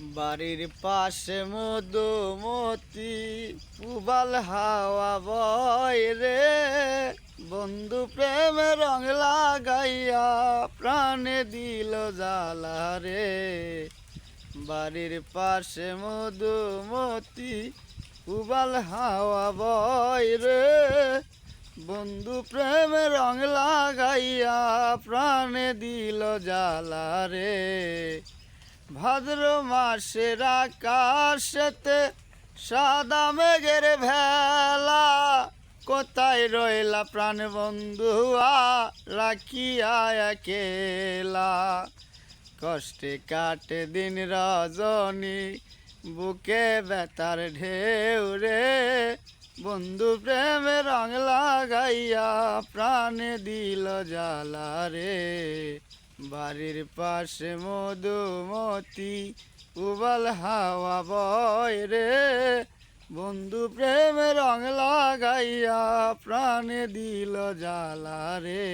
বাড়ির পাশে মধুমতি পুবাল হাওয়া বয় রে, বন্ধু প্রেমে রং লাগাইয়া প্রাণে দিল জ্বালা রে। বাড়ির পাশে মধুমতি পুবাল হাওয়া বয় রে, বন্ধু প্রেমে রং লাগাইয়া প্রাণে দিল জ্বালা রে। ভাদ্র মাসের আকাশেতে সাদা মেঘের ভেলা, কোথায় রইলা প্রাণ বন্ধুয়া রাখিয়া একেলা। কষ্টে কাটে দিন রজনী বুকে ব্যথার ঢেউ রে, বন্ধু প্রেমে রং লাগাইয়া প্রাণে দিল জ্বালা রে। বাড়ির পাশে মধুমতি উবাল হাওয়া বয় রে, বন্ধু প্রেমে রং লাগাইয়া প্রাণে দিল জ্বালা রে।